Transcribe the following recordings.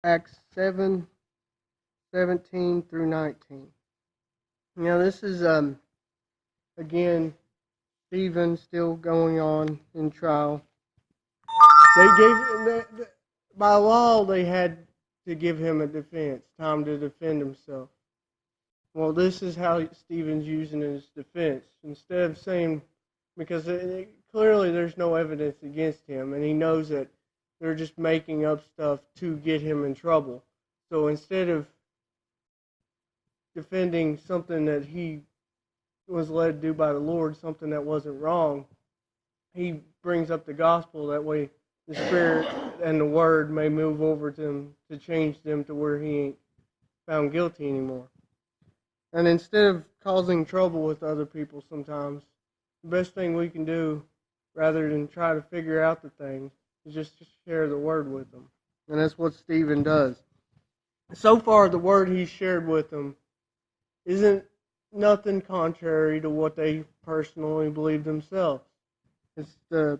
Acts 7:17 through 19. Now this is again Stephen still going on in trial. By law they had to give him a defense, time to defend himself. Well, this is how Stephen's using his defense. Instead of saying, because clearly there's no evidence against him, and he knows that they're just making up stuff to get him in trouble. So instead of defending something that he was led to do by the Lord, something that wasn't wrong, he brings up the gospel. That way the Spirit and the Word may move over to him to change them to where he ain't found guilty anymore. And instead of causing trouble with other people sometimes, the best thing we can do, rather than try to figure out the things, is just share the Word with them. And that's what Stephen does. So far, the Word he's shared with them isn't nothing contrary to what they personally believe themselves. It's the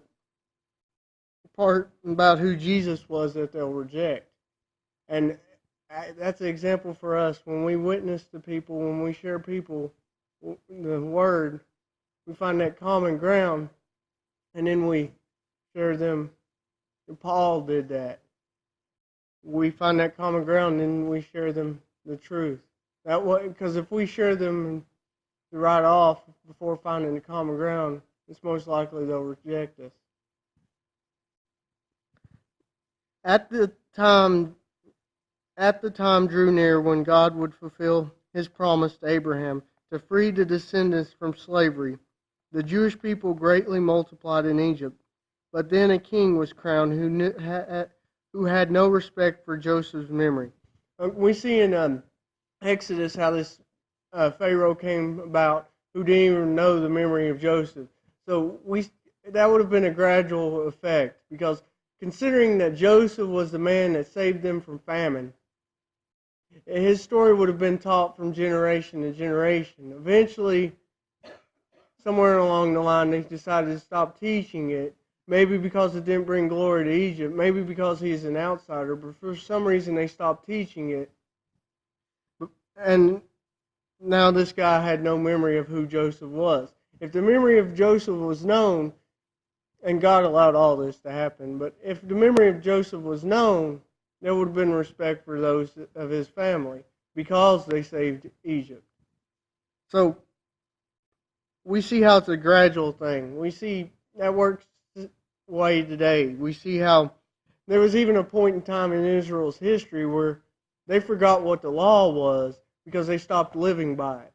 part about who Jesus was that they'll reject. And that's an example for us. When we witness to people, when we share people the Word, we find that common ground, and then we share them. Paul did that. We find that common ground, and then we share them the truth. That way, because if we share them right off before finding the common ground, it's most likely they'll reject us. At the time drew near when God would fulfill his promise to Abraham to free the descendants from slavery. The Jewish people greatly multiplied in Egypt, but then a king was crowned who had no respect for Joseph's memory. We see in Exodus how this Pharaoh came about who didn't even know the memory of Joseph. So that would have been a gradual effect, because considering that Joseph was the man that saved them from famine, his story would have been taught from generation to generation. Eventually, somewhere along the line, they decided to stop teaching it, maybe because it didn't bring glory to Egypt, maybe because he's an outsider, but for some reason they stopped teaching it. And now this guy had no memory of who Joseph was. If the memory of Joseph was known, and God allowed all this to happen, but if the memory of Joseph was known, there would have been respect for those of his family because they saved Egypt. So we see how it's a gradual thing. We see that works way today. We see how there was even a point in time in Israel's history where they forgot what the law was because they stopped living by it.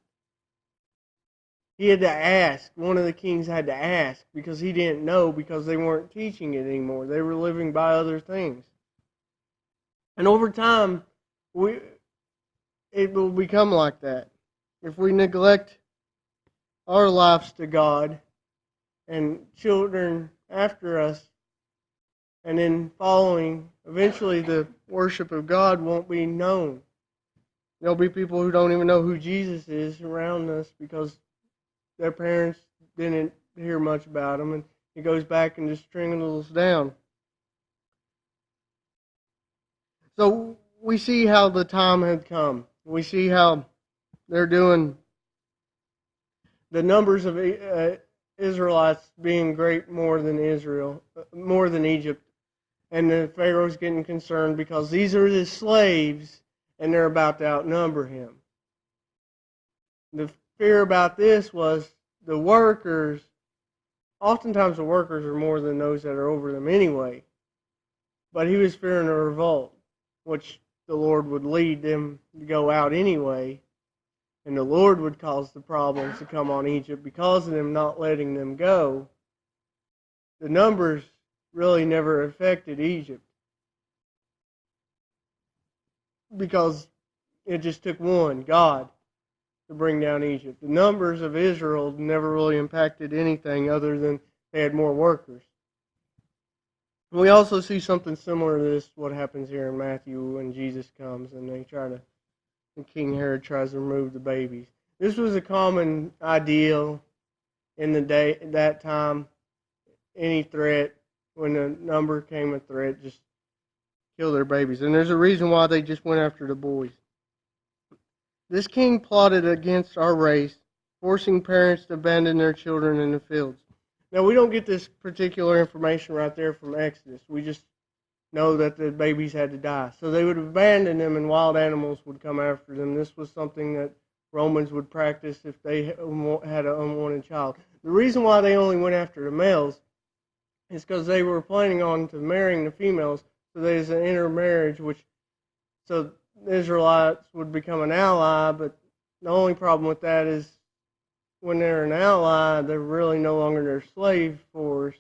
He had to ask. One of the kings had to ask because he didn't know, because they weren't teaching it anymore. They were living by other things. And over time, it will become like that. If we neglect our lives to God and children after us, and then following, eventually the worship of God won't be known. There'll be people who don't even know who Jesus is around us because their parents didn't hear much about him, and it goes back and just trickles down. So we see how the time had come. We see how they're doing the numbers of Israelites being great more than Egypt. And the Pharaoh's getting concerned because these are his slaves and they're about to outnumber him. The fear about this was the workers. Oftentimes the workers are more than those that are over them anyway. But he was fearing a revolt, which the Lord would lead them to go out anyway. And the Lord would cause the problems to come on Egypt because of them not letting them go. The numbers really never affected Egypt because it just took one, God, to bring down Egypt. The numbers of Israel never really impacted anything other than they had more workers. We also see something similar to this, what happens here in Matthew when Jesus comes and King Herod tries to remove the babies. This was a common ideal in the day at that time. Any threat, when a number came a threat, just kill their babies. And there's a reason why they just went after the boys. This king plotted against our race, forcing parents to abandon their children in the fields. Now, we don't get this particular information right there from Exodus. We just know that the babies had to die. So they would abandon them and wild animals would come after them. This was something that Romans would practice if they had an unwanted child. The reason why they only went after the males is because they were planning on to marrying the females. So there's an intermarriage, so the Israelites would become an ally, but the only problem with that is when they're an ally, they're really no longer their slave force.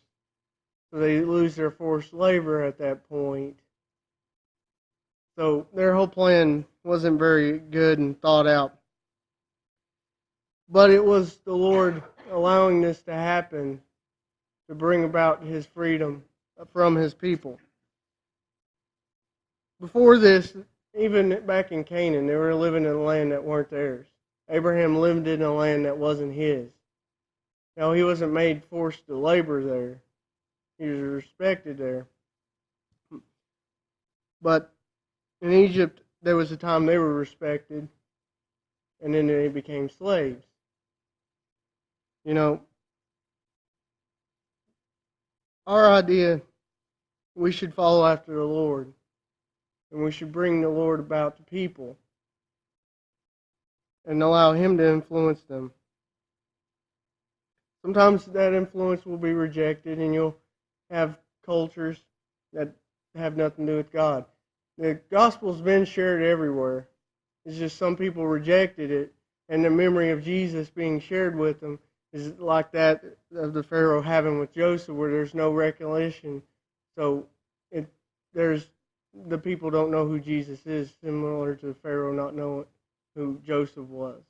So they lose their forced labor at that point. So their whole plan wasn't very good and thought out. But it was the Lord allowing this to happen to bring about His freedom from His people. Before this, even back in Canaan, they were living in a land that weren't theirs. Abraham lived in a land that wasn't his. Now, he wasn't made forced to labor there. He was respected there. But in Egypt, there was a time they were respected, and then they became slaves. You know, our idea, we should follow after the Lord, and we should bring the Lord about to people and allow Him to influence them. Sometimes that influence will be rejected, and you'll have cultures that have nothing to do with God. The gospel's been shared everywhere. It's just some people rejected it, and the memory of Jesus being shared with them is like that of the Pharaoh having with Joseph, where there's no recollection. So the people don't know who Jesus is, similar to the Pharaoh not knowing who Joseph was.